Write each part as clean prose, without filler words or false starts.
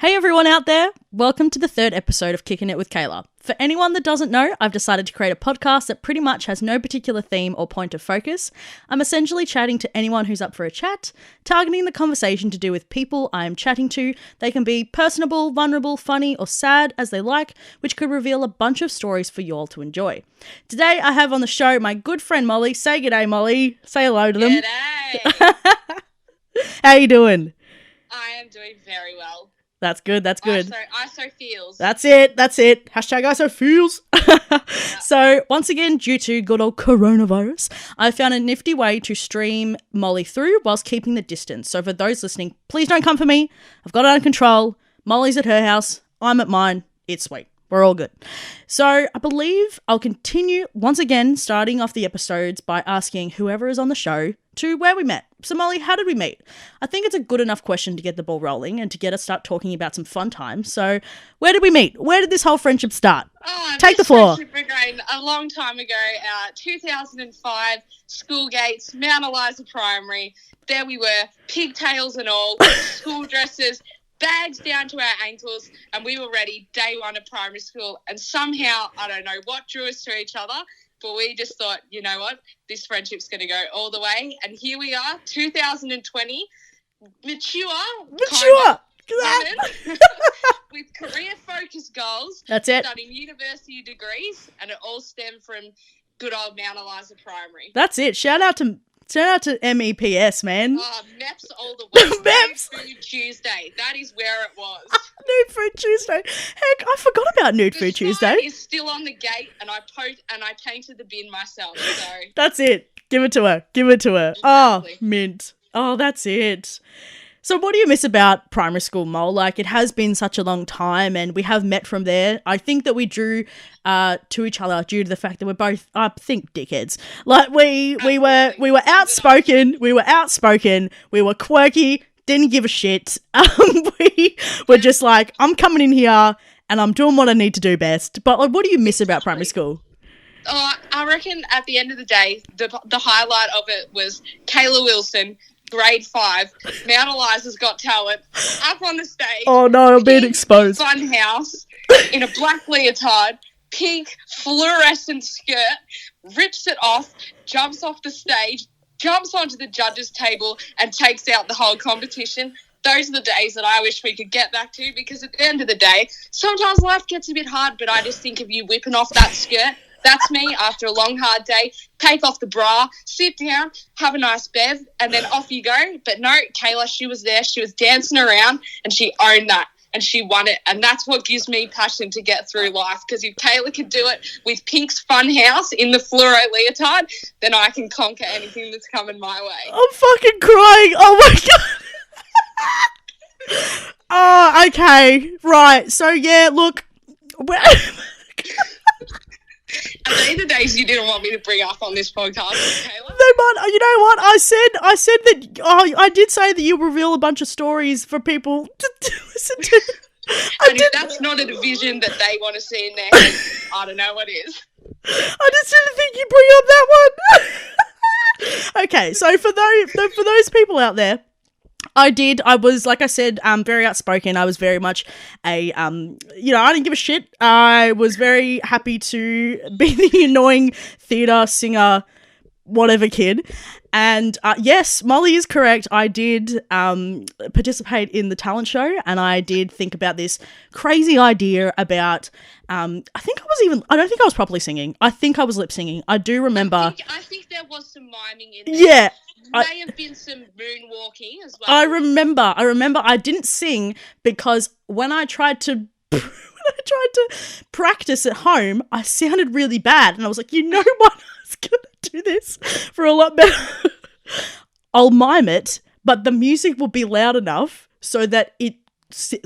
Hey everyone out there, welcome to the third episode of Kickin with Kayla. For anyone that doesn't know, I've decided to create a podcast that pretty much has no particular theme or point of focus. I'm essentially chatting to anyone who's up for a chat, targeting the conversation to do with people I am chatting to. They can be personable, vulnerable, funny, or sad as they like, which could reveal a bunch of stories for you all to enjoy. Today I have on the show my good friend Molly. Say g'day, Molly. Say hello to them. G'day. How you doing? I am doing very well. That's good. I so feels. That's it. Hashtag I so feels. So, once again, due to good old coronavirus, I found a nifty way to stream Molly through whilst keeping the distance. So, for those listening, please don't come for me. I've got it under control. Molly's at her house. I'm at mine. It's sweet. We're all good. So, I believe I'll continue once again, starting off the episodes by asking whoever is on the show to where we met. So, Molly, how did we meet? I think it's a good enough question to get the ball rolling and to get us start talking about some fun times. So, where did we meet? Where did this whole friendship start? Take the floor. Began a long time ago, 2005, school gates, Mount Eliza Primary. There we were, pigtails and all, school dresses, bags down to our ankles, and we were ready day one of primary school. And somehow, I don't know what drew us to each other, but we just thought, you know what, this friendship's going to go all the way. And here we are, 2020, mature, with career-focused goals. That's it. Studying university degrees, and it all stemmed from good old Mount Eliza Primary. That's it. Shout out to MEPS, man. Oh, MEPS all the way. MEPS. Nude Food Tuesday. That is where it was. Nude Food Tuesday. Heck, I forgot about Nude Food Tuesday. The sign is still on the gate, and I painted the bin myself. So that's it. Give it to her. Exactly. Oh, mint. Oh, that's it. So what do you miss about primary school, Mole? Like, it has been such a long time and we have met from there. I think that we drew to each other due to the fact that we're both, I think, dickheads. Like, we were outspoken. We were quirky, didn't give a shit. We were just like, I'm coming in here and I'm doing what I need to do best. But like, what do you miss about primary school? Oh, I reckon at the end of the day, the highlight of it was Kayla Wilson, grade 5, Mount Eliza's Got Talent, up on the stage. Oh no, I'm being exposed. Fun house, in a black leotard, pink fluorescent skirt, rips it off, jumps off the stage, jumps onto the judges' table and takes out the whole competition. Those are the days that I wish we could get back to, because at the end of the day, sometimes life gets a bit hard, but I just think of you whipping off that skirt. That's me after a long, hard day. Take off the bra, sit down, have a nice bev, and then off you go. But no, Kayla, she was there. She was dancing around, and she owned that, and she won it. And that's what gives me passion to get through life, because if Kayla could do it with Pink's Fun House in the fluoro leotard, then I can conquer anything that's coming my way. I'm fucking crying. Oh, my God. Oh, okay. Right. So, yeah, look. Are they the days you didn't want me to bring up on this podcast, Kayla? No, but you know what? I said that. Oh, I did say that you reveal a bunch of stories for people to listen to. And if that's not a division that they want to see in their head, I don't know what is. I just didn't think you'd bring up that one. Okay, so for those people out there, I was, like I said, very outspoken. I was very much I didn't give a shit. I was very happy to be the annoying theatre singer, whatever kid. And yes, Molly is correct. I did participate in the talent show, and I did think about this crazy idea about, I don't think I was properly singing. I think I was lip singing. I do remember. I think there was some miming in there. Yeah. May have been some moonwalking as well. I remember I didn't sing because when I tried to practice at home, I sounded really bad, and I was like, you know what, I was gonna do this for a lot better. I'll mime it, but the music will be loud enough so that it,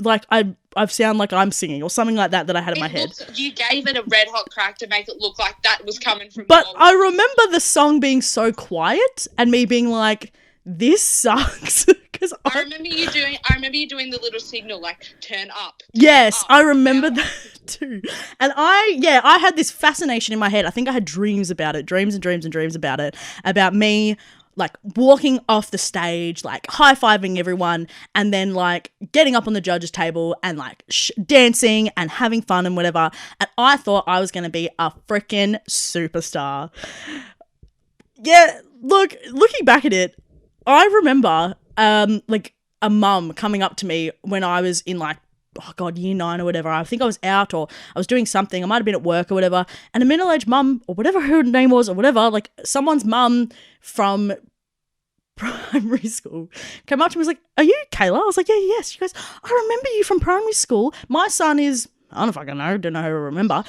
like, I sound like I'm singing or something like that I had in my head. You gave it a red hot crack to make it look like that was coming from. But I remember the song being so quiet and me being like, this sucks. Because I remember you doing the little signal, like, turn up. Yes, I remember that too. And I had this fascination in my head. I think I had dreams about it, dreams about it, about me like walking off the stage, like high-fiving everyone, and then like getting up on the judges table and like dancing and having fun and whatever. And I thought I was going to be a freaking superstar. Yeah, looking back at it, I remember like a mum coming up to me when I was in like, oh God, year 9 or whatever. I think I was out or I was doing something. I might have been at work or whatever. And a middle-aged mum or whatever her name was or whatever, like someone's mum from primary school came up to me and was like, "Are you Kayla?" I was like, "Yeah, yes." She goes, "I remember you from primary school. My son is," I don't fucking know, don't know how to remember.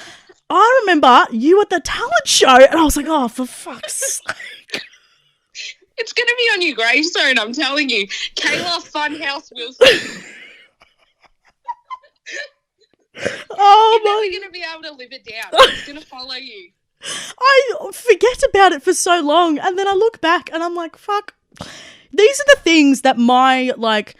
"I remember you at the talent show." And I was like, "Oh, for fuck's sake." It's going to be on your gravestone, I'm telling you. Kayla Funhouse Wilson. Oh, You're never going to be able to live it down. It's going to follow you. I forget about it for so long, and then I look back and I'm like, fuck. These are the things that my, like,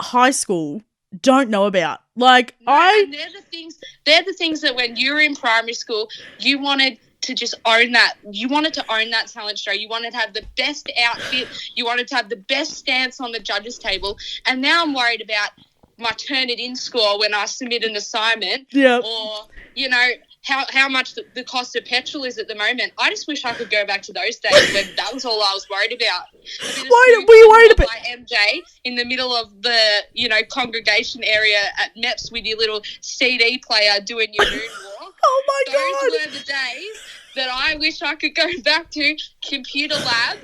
high school don't know about. Like, and they're the things that when you were in primary school, you wanted to just own that. You wanted to own that talent show. You wanted to have the best outfit. You wanted to have the best stance on the judges' table. And now I'm worried about my Turnitin score when I submit an assignment. Yeah. Or, you know, how much the cost of petrol is at the moment. I just wish I could go back to those days when that was all I was worried about. Why were you worried about? Like MJ in the middle of the, you know, congregation area at MEPS with your little CD player doing your moonwalk. Oh my God. Those were the days that I wish I could go back to. Computer lab.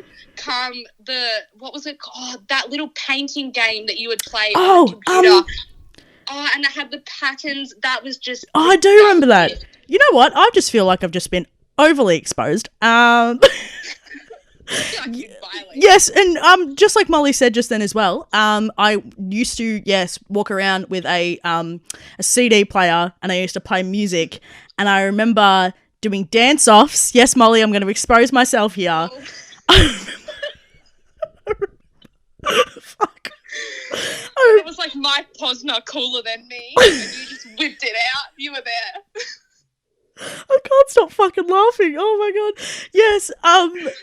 What was it called? That little painting game that you would play on the computer. And it had the patterns. That was just... Oh, I do remember that. You know what? I just feel like I've just been overly exposed. Yes, and just like Molly said just then as well, I used to, walk around with a CD player and I used to play music, and I remember doing dance-offs. Yes, Molly, I'm going to expose myself here. Fuck. It was like Mike Posner cooler than me, and you just whipped it out. You were there. I can't stop fucking laughing. Oh my God. Yes.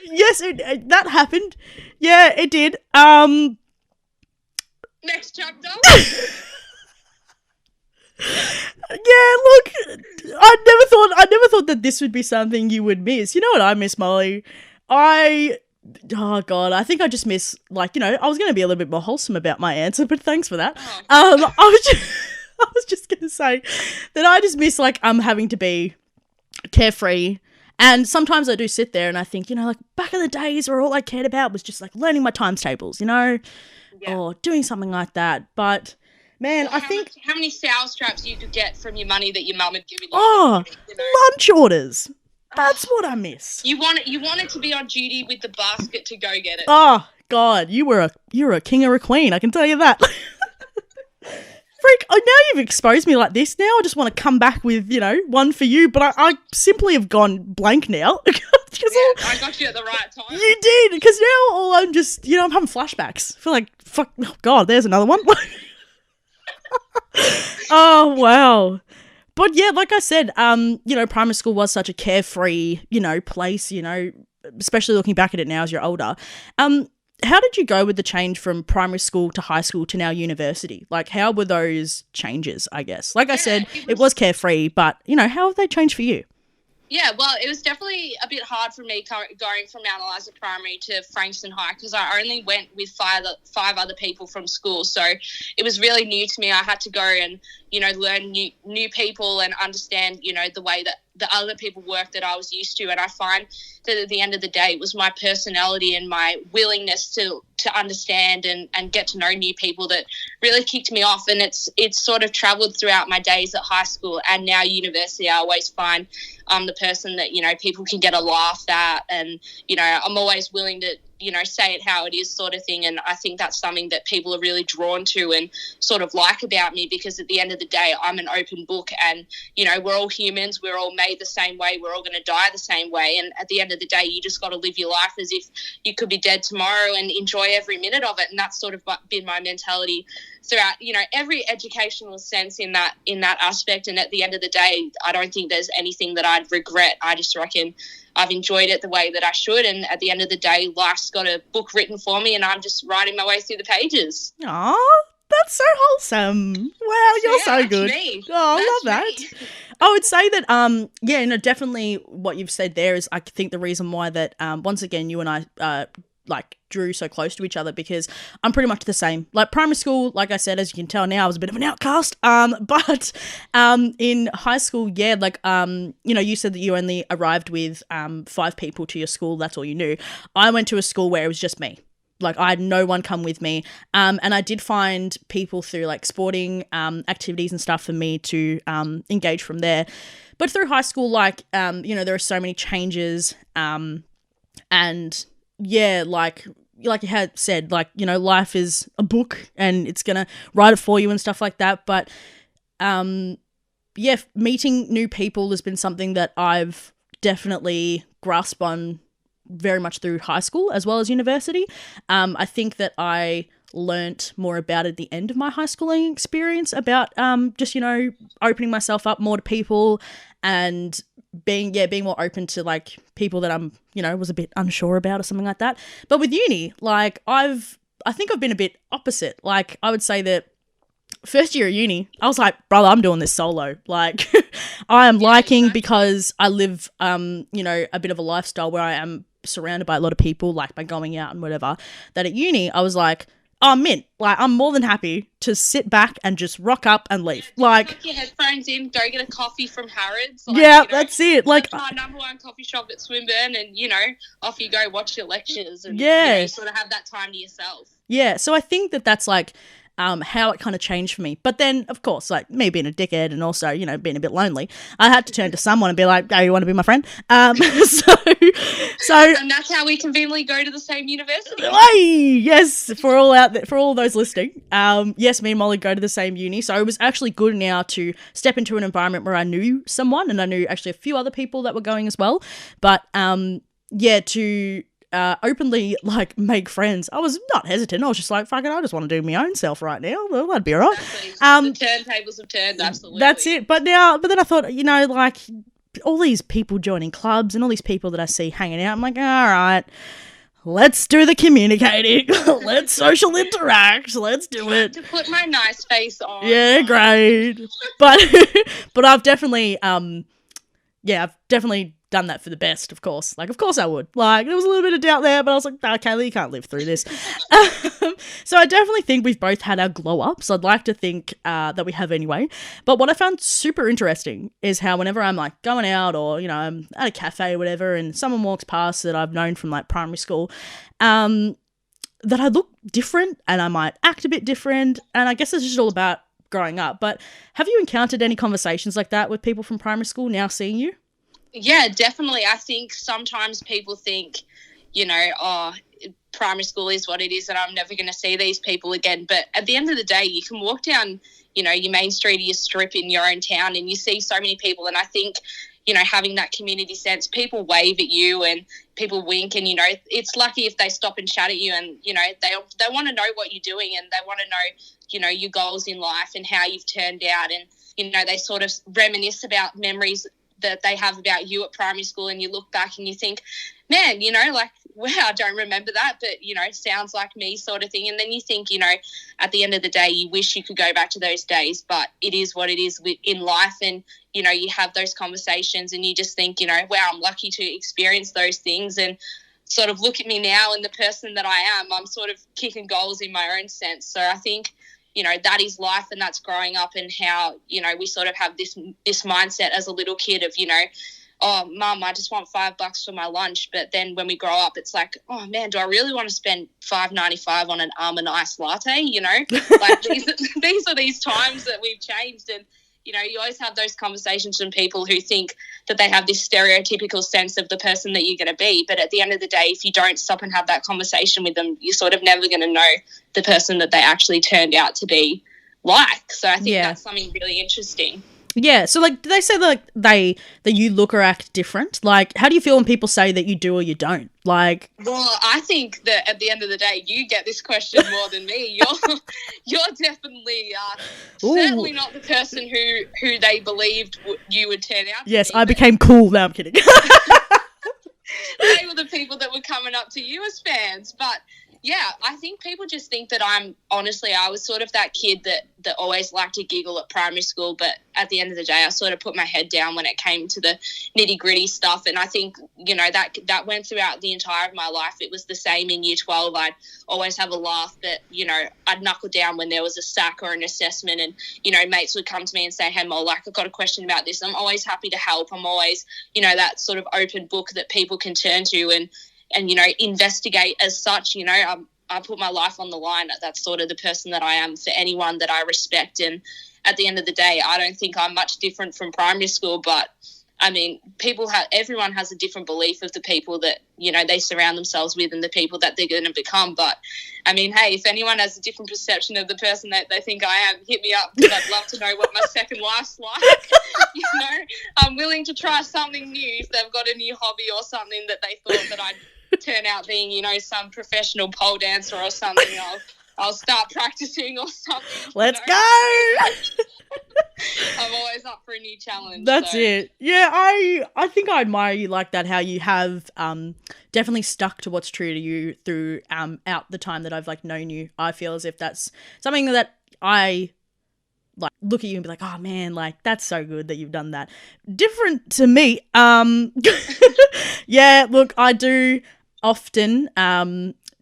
Yes, that happened. Yeah, it did. Next chapter. Yeah, look, I never thought that this would be something you would miss. You know what I miss, Molly? Oh God, I think I just miss, like, you know, I was going to be a little bit more wholesome about my answer, but thanks for that. I was just going to say that I just miss, like, having to be carefree. And sometimes I do sit there and I think, you know, like, back in the days where all I cared about was just, like, learning my times tables, you know, or doing something like that. But, man, well, I think... how many sales straps you could get from your money that your mum had given you? Oh, you know? Lunch orders. That's what I miss. You wanted to be on duty with the basket to go get it. Oh, God, you're a king or a queen, I can tell you that. Freak, now you've exposed me like this. Now I just want to come back with, you know, one for you, but I simply have gone blank now. I got you at the right time. You did, because now all I'm just, you know, I'm having flashbacks. I feel like, fuck, oh God, there's another one. Oh, wow. But yeah, like I said, you know, primary school was such a carefree, you know, place, you know, especially looking back at it now as you're older. How did you go with the change from primary school to high school to now university? Like, how were those changes, I guess? Like I said, it was carefree, but, you know, how have they changed for you? Yeah, well, it was definitely a bit hard for me going from Mount Eliza Primary to Frankston High because I only went with five other people from school. So it was really new to me. I had to go and, you know, learn new people and understand, you know, the way that the other people work that I was used to. And I find that at the end of the day, it was my personality and my willingness to understand and get to know new people that really kicked me off. And it's sort of traveled throughout my days at high school and now university. I always find I'm the person that, you know, people can get a laugh at, and, you know, I'm always willing to, you know, say it how it is sort of thing. And I think that's something that people are really drawn to and sort of like about me, because at the end of the day, I'm an open book and, you know, we're all humans. We're all made the same way. We're all going to die the same way. And at the end of the day, you just got to live your life as if you could be dead tomorrow and enjoy every minute of it. And that's sort of been my mentality throughout, you know, every educational sense in that aspect. And at the end of the day, I don't think there's anything that I'd regret. I just reckon I've enjoyed it the way that I should. And at the end of the day, life's got a book written for me and I'm just writing my way through the pages. Aw, that's so wholesome. Wow, you're so good. Me. Oh, I love that. I would say that, definitely what you've said there is, I think the reason why that, once again, you and I, drew so close to each other, because I'm pretty much the same. Like, primary school, like I said, as you can tell now, I was a bit of an outcast. But in high school, yeah, you said that you only arrived with 5 people to your school. That's all you knew. I went to a school where it was just me. Like, I had no one come with me. And I did find people through, sporting activities and stuff for me to engage from there. But through high school, there are so many changes. And, yeah, like you had said, life is a book and it's going to write it for you and stuff like that. But, meeting new people has been something that I've definitely grasped on very much through high school as well as university. I think that I learnt more about at the end of my high schooling experience about opening myself up more to people and being more open to people that I'm was a bit unsure about or something like that. But with uni, I think I've been a bit opposite. I would say that first year of uni, I was like, brother, I'm doing this solo. I am liking, because I live a bit of a lifestyle where I am surrounded by a lot of people, by going out and whatever, that at uni I was like, oh, mint. I'm more than happy to sit back and just rock up and leave. Put your headphones in, go get a coffee from Harrods. That's it. Our number one coffee shop at Swinburne, and, off you go, watch your lectures. And, you sort of have that time to yourself. Yeah, so I think that that's, how it kind of changed for me. But then, of course, me being a dickhead and also, being a bit lonely, I had to turn to someone and be like, hey, you want to be my friend? So and that's how we conveniently go to the same university. Hey, yes, for all those listening. Yes, me and Molly go to the same uni. So it was actually good now to step into an environment where I knew someone, and I knew actually a few other people that were going as well. But to openly make friends, I was not hesitant. I was just like, fuck it, I just want to do my own self right now. Well, that'd be all right. Exactly. The turntables have turned, absolutely. That's it. But then I thought, all these people joining clubs and all these people that I see hanging out, I'm like, all right, let's do the communicating. Let's social interact. Let's do it. To put my nice face on. Yeah, great. But I've definitely, done that for the best, of course. Of course I would. There was a little bit of doubt there, but I was like, nah, Kayla, you can't live through this. So I definitely think we've both had our glow-ups. I'd like to think that we have anyway. But what I found super interesting is how whenever I'm, going out or, I'm at a cafe or whatever, and someone walks past that I've known from, primary school, that I look different and I might act a bit different. And I guess it's just all about growing up. But have you encountered any conversations like that with people from primary school now seeing you? Yeah, definitely. I think sometimes people think, primary school is what it is and I'm never going to see these people again. But at the end of the day, you can walk down, your main street or your strip in your own town and you see so many people. And I think, having that community sense, people wave at you and people wink and, it's lucky if they stop and chat at you and, they want to know what you're doing and they want to know, your goals in life and how you've turned out. And, they sort of reminisce about memories that they have about you at primary school and you look back and you think, man, wow, I don't remember that, but, sounds like me sort of thing. And then you think, at the end of the day, you wish you could go back to those days, but it is what it is in life. And, you have those conversations and you just think, wow, I'm lucky to experience those things and sort of look at me now and the person that I am. I'm sort of kicking goals in my own sense. So I think, that is life and that's growing up and how, we sort of have this mindset as a little kid of, oh, Mum, I just want $5 for my lunch. But then when we grow up, it's like, oh, man, do I really want to spend $5.95 on an almond iced latte, these are these times that we've changed. And, you always have those conversations with people who think that they have this stereotypical sense of the person that you're going to be. But at the end of the day, if you don't stop and have that conversation with them, you're sort of never going to know the person that they actually turned out to be like. So I think that's something really interesting. Yeah, so do they say that you look or act different? How do you feel when people say that you do or you don't? Well, I think that at the end of the day, you get this question more than me. You're definitely certainly not the person who they believed you would turn out. Yes, to be. I became cool. No, I'm kidding. they were the people that were coming up to you as fans. But yeah, I think people just think that I was sort of that kid that always liked to giggle at primary school, but at the end of the day, I sort of put my head down when it came to the nitty gritty stuff. And I think, you know, that went throughout the entire of my life. It was the same in year 12. I'd always have a laugh, but, you know, I'd knuckle down when there was a sack or an assessment, and, you know, mates would come to me and say, hey, Mol, like, I've got a question about this. I'm always happy to help. I'm always, you know, that sort of open book that people can turn to and you know, investigate as such. You know, I put my life on the line. That's sort of the person that I am for anyone that I respect. And at the end of the day, I don't think I'm much different from primary school, but I mean, everyone has a different belief of the people that, you know, they surround themselves with and the people that they're going to become. But I mean, hey, if anyone has a different perception of the person that they think I am, hit me up, because I'd love to know what my second life's like. You know, I'm willing to try something new if they've got a new hobby or something that they thought that I'd turn out being, you know, some professional pole dancer or something. I'll start practicing or something. Let's go. I'm always up for a new challenge. That's it. Yeah, I think I admire you like that, how you have definitely stuck to what's true to you through out the time that I've like known you. I feel as if that's something that I like look at you and be like, oh man, like that's so good that you've done that. Different to me. Yeah, look, I do often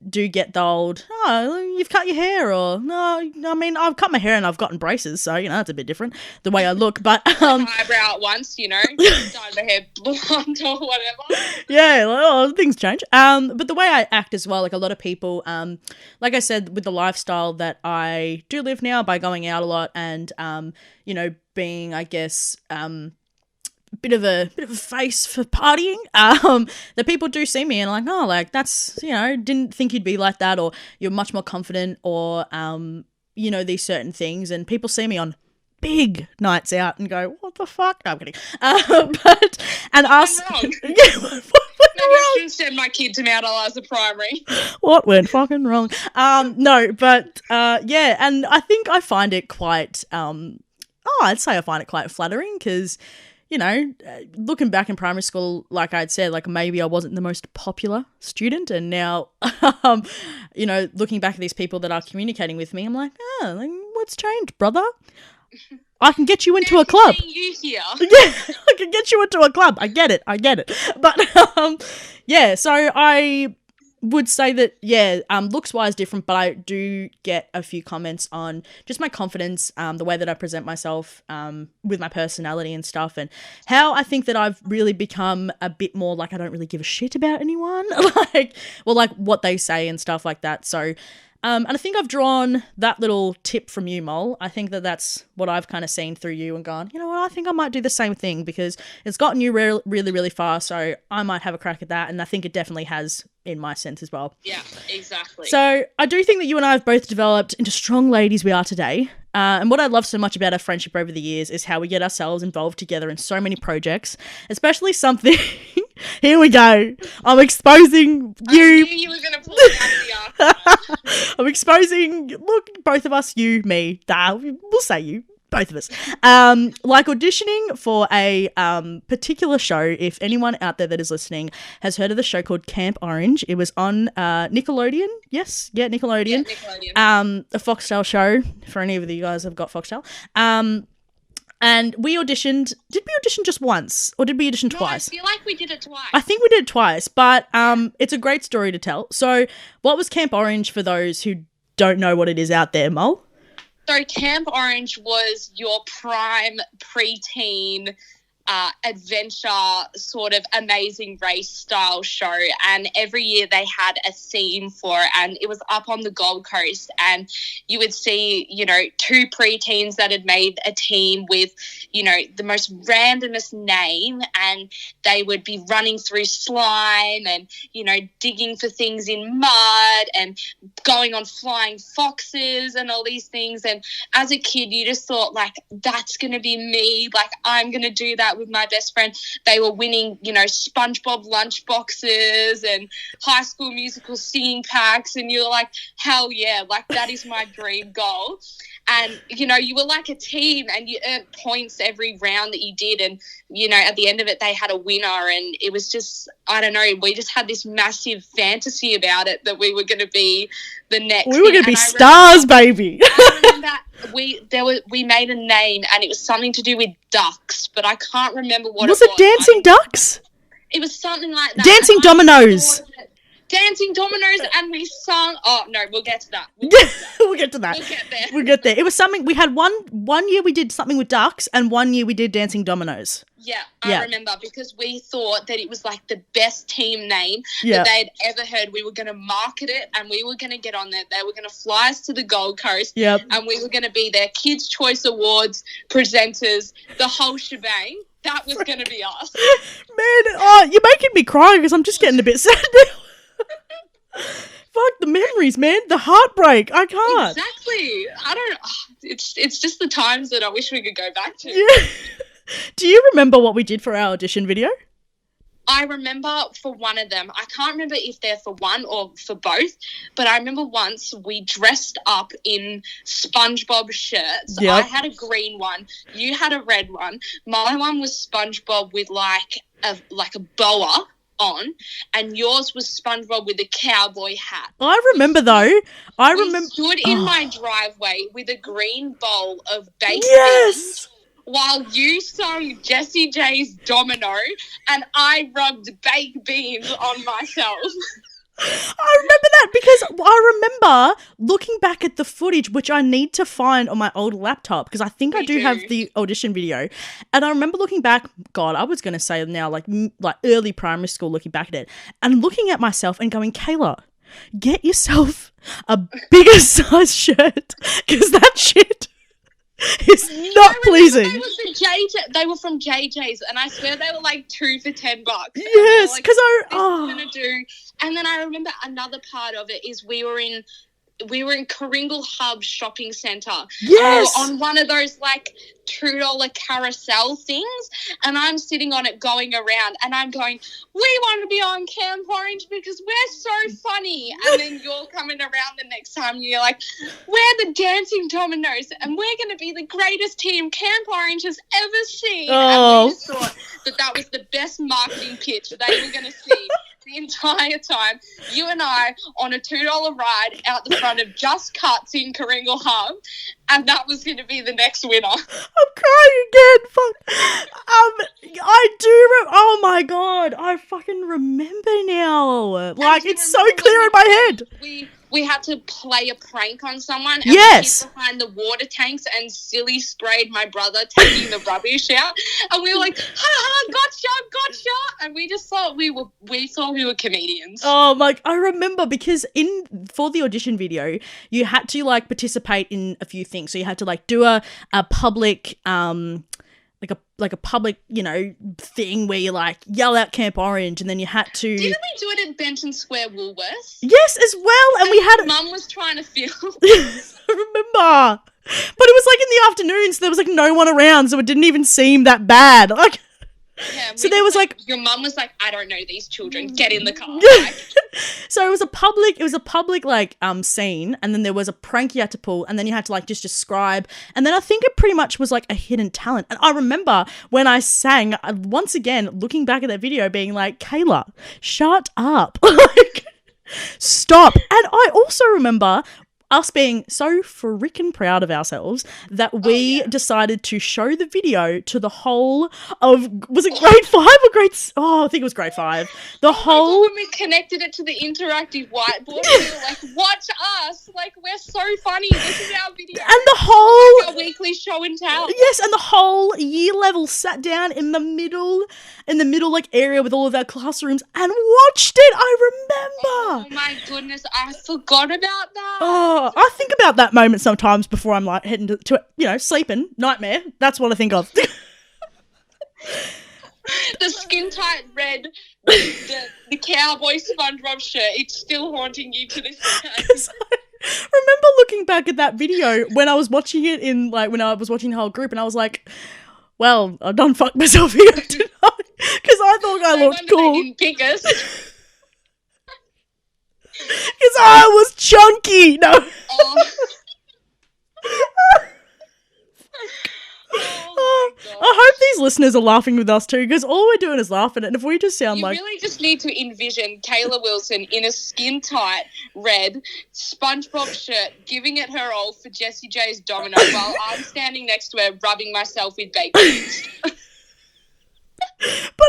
do get the old, oh, you've cut your hair, or no, I mean, I've cut my hair and I've gotten braces, so, you know, that's a bit different, the way I look, but eyebrow at once, you know, dyed the hair blonde or whatever. Yeah, like, oh, things change. But the way I act as well, like a lot of people, like I said, with the lifestyle that I do live now by going out a lot and, you know, being, I guess, bit of a face for partying, that people do see me and like, oh, like that's, you know, didn't think you'd be like that, or you're much more confident, or you know, these certain things, and people see me on big nights out and go, what the fuck? No, I'm kidding. But and ask, yeah, maybe I should send my kid to Mount Eliza Primary. What went fucking wrong? No, but yeah, and I think I find it quite I'd say I find it quite flattering, because, you know, looking back in primary school, like I'd said, like maybe I wasn't the most popular student, and now, you know, looking back at these people that are communicating with me, I'm like, oh, like, what's changed, brother? I can get you into a club. You here? Yeah, I can get you into a club. I get it. But yeah, so I would say that, yeah, looks wise different, but I do get a few comments on just my confidence, the way that I present myself, with my personality and stuff, and how I think that I've really become a bit more like I don't really give a shit about anyone, like what they say and stuff like that. So and I think I've drawn that little tip from you, Mol. I think that that's what I've kind of seen through you and gone, you know what, I think I might do the same thing, because it's gotten you really, really far, so I might have a crack at that, and I think it definitely has in my sense as well. Yeah, exactly. So I do think that you and I have both developed into strong ladies we are today. And what I love so much about our friendship over the years is how we get ourselves involved together in so many projects, especially something... Here we go. I'm exposing you. I knew you were going to pull it out of the archive. I'm exposing, look, both of us, you, me, we'll say you, both of us. Like auditioning for a particular show. If anyone out there that is listening has heard of the show called Camp Orange, it was on Nickelodeon. Yes, yeah, Nickelodeon. Yeah, Nickelodeon. A Foxtel show, for any of you guys who've got Foxtel. And we auditioned. Did we audition just once, or did we audition twice? I feel like we did it twice. I think we did it twice, but it's a great story to tell. So what was Camp Orange for those who don't know what it is out there, Mol? So Camp Orange was your prime preteen adventure sort of Amazing Race style show, and every year they had a theme for it, and it was up on the Gold Coast, and you would see, you know, two preteens that had made a team with, you know, the most randomest name, and they would be running through slime and, you know, digging for things in mud and going on flying foxes and all these things. And as a kid, you just thought, like, that's going to be me, like, I'm going to do that out with my best friend. They were winning, you know, SpongeBob lunch boxes and High School Musical singing packs, and you're like, hell yeah, like that is my dream goal. And, you know, you were like a team and you earned points every round that you did. And, you know, at the end of it, they had a winner. And it was just, I don't know, we just had this massive fantasy about it that we were going to be the next. We were going to be stars, baby. I remember we made a name and it was something to do with ducks, but I can't remember what was it was. Was it Dancing Ducks? It was something like that. Dancing Dominoes. Dancing Dominoes, and we sung. Oh no, we'll get to that. We'll get to that. We'll get there. It was something we had one year we did something with ducks, and one year we did Dancing Dominoes. Yeah, I remember, because we thought that it was like the best team name that they'd ever heard. We were going to market it, and we were going to get on there. They were going to fly us to the Gold Coast, and we were going to be their Kids' Choice Awards presenters, the whole shebang. That was going to be us. Man, you're making me cry because I'm just getting a bit sad now. Fuck the memories, man. The heartbreak. I can't. Exactly. I don't. It's just the times that I wish we could go back to. Yeah. Do you remember what we did for our audition video? I remember for one of them. I can't remember if they're for one or for both, but I remember once we dressed up in SpongeBob shirts. Yep. I had a green one. You had a red one. My one was SpongeBob with like a boa on, and yours was SpongeBob with a cowboy hat. I remember though. We stood in my driveway with a green bowl of baked beans while you sung Jessie J's Domino, and I rubbed baked beans on myself. I remember that because I remember looking back at the footage, which I need to find on my old laptop because I think I do have the audition video. And I remember looking back, God, I was going to say now like early primary school, looking back at it and looking at myself and going, Kayla, get yourself a bigger size shirt because that shit is not pleasing. They were from JJ's, and I swear they were like 2 for $10. Yes, because gonna do. And then I remember another part of it is we were in Kringle Hub shopping centre. Yes. On one of those like $2 carousel things, and I'm sitting on it going around, and I'm going, we want to be on Camp Orange because we're so funny. And then you're coming around the next time, and you're like, we're the Dancing Dominoes, and we're going to be the greatest team Camp Orange has ever seen. Oh. And we just thought that was the best marketing pitch they were going to see. The entire time, you and I on a $2 ride out the front of Just Cuts in Kringle Hub, and that was going to be the next winner. I'm crying again. Fuck. I do. Oh my God, I fucking remember now. Like it's so clear in my head. We had to play a prank on someone. And yes. We hid behind the water tanks and silly sprayed my brother taking the rubbish out. And we were like, ha, gotcha. And we just thought we thought we were comedians. Oh, like I remember because for the audition video, you had to like participate in a few things. So you had to like do a public like a public, you know, thing where you like yell out Camp Orange, and then you had to. Didn't we do it at Benton Square, Woolworths? Yes, as well, and we had. Mum was trying to film. I remember, but it was like in the afternoon, so there was like no one around, so it didn't even seem that bad. Like. Yeah, so there was like your mum was like, I don't know these children, get in the car. So it was a public like scene, and then there was a prank you had to pull, and then you had to like just describe, and then I think it pretty much was like a hidden talent. And I remember when I sang, once again looking back at that video being like, Kayla, shut up. Like stop. And I also remember us being so freaking proud of ourselves that we decided to show the video to the whole of, was it grade 5 or grade, I think it was grade 5. When we connected it to the interactive whiteboard, we were like, watch us, like we're so funny, this is our video. And the whole, like our weekly show and tell. Yes, and the whole year level sat down in the middle like area with all of our classrooms and watched it. I remember. Oh my goodness, I forgot about that. Oh, I think about that moment sometimes before I'm like heading to you know, sleeping. Nightmare. That's what I think of. The skin tight red, the cowboy SpongeBob shirt, it's still haunting you to this day. I remember looking back at that video when I was watching it when I was watching the whole group, and I was like, Well, I done fucked myself here tonight because I thought I looked cool. They didn't pick us. Because I was chunky. No. Oh. Oh my God. I hope these listeners are laughing with us too, because all we're doing is laughing, and if we just sound You like... really just need to envision Kayla Wilson in a skin-tight red SpongeBob shirt giving it her all for Jessie J's domino while I'm standing next to her rubbing myself with baked beans. But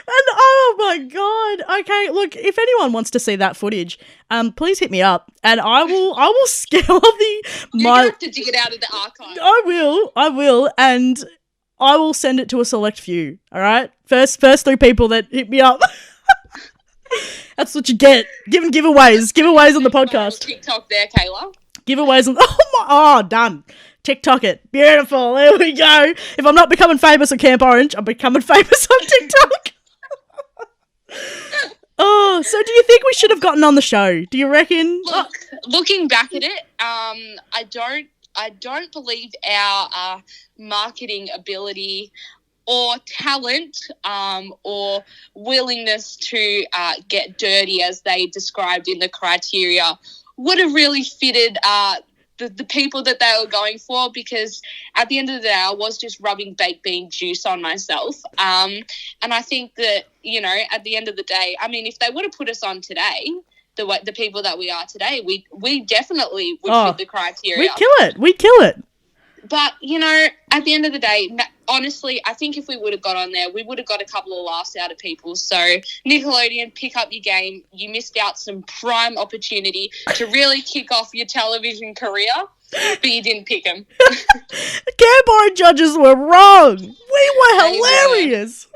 and oh my God. Okay, look, if anyone wants to see that footage, please hit me up and I will scale You have to dig it out of the archive. I will, and I will send it to a select few. All right? First 3 people that hit me up. That's what you get. Giving giveaways on the podcast. TikTok there, Kayla. Giveaways on done. TikTok it. Beautiful. There we go. If I'm not becoming famous on Camp Orange, I'm becoming famous on TikTok. Oh, so do you think we should have gotten on the show? Do you reckon? Look, looking back at it, I don't believe our marketing ability or talent or willingness to get dirty, as they described in the criteria, would have really fitted the people that they were going for, because at the end of the day, I was just rubbing baked bean juice on myself. And I think that, you know, at the end of the day, I mean, if they would have put us on today, the people that we are today, we definitely would fit the criteria. We'd kill it. But, you know, at the end of the day, honestly, I think if we would have got on there, we would have got a couple of laughs out of people. So, Nickelodeon, pick up your game. You missed out some prime opportunity to really kick off your television career, but you didn't pick them. The Camp Orange judges were wrong. We were hilarious.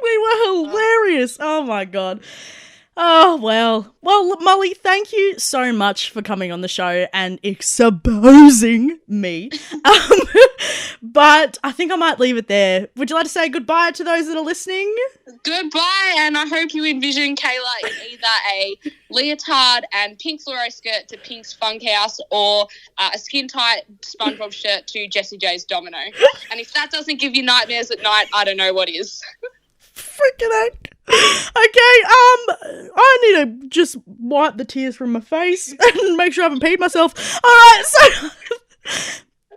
Oh, my God. Oh, well. Well, Molly, thank you so much for coming on the show and exposing me. But I think I might leave it there. Would you like to say goodbye to those that are listening? Goodbye, and I hope you envision Kayla in either a leotard and pink fluoro skirt to Pink's Funkhouse, or a skin-tight SpongeBob shirt to Jessie J's Domino. And if that doesn't give you nightmares at night, I don't know what is. Freaking heck. Okay, I need to just wipe the tears from my face and make sure I haven't peed myself. All right, so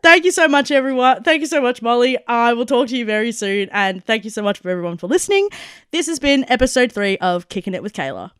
thank you so much, everyone. Thank you so much, Molly. I will talk to you very soon, and thank you so much for everyone for listening. This has been episode 3 of Kicking It with Kayla.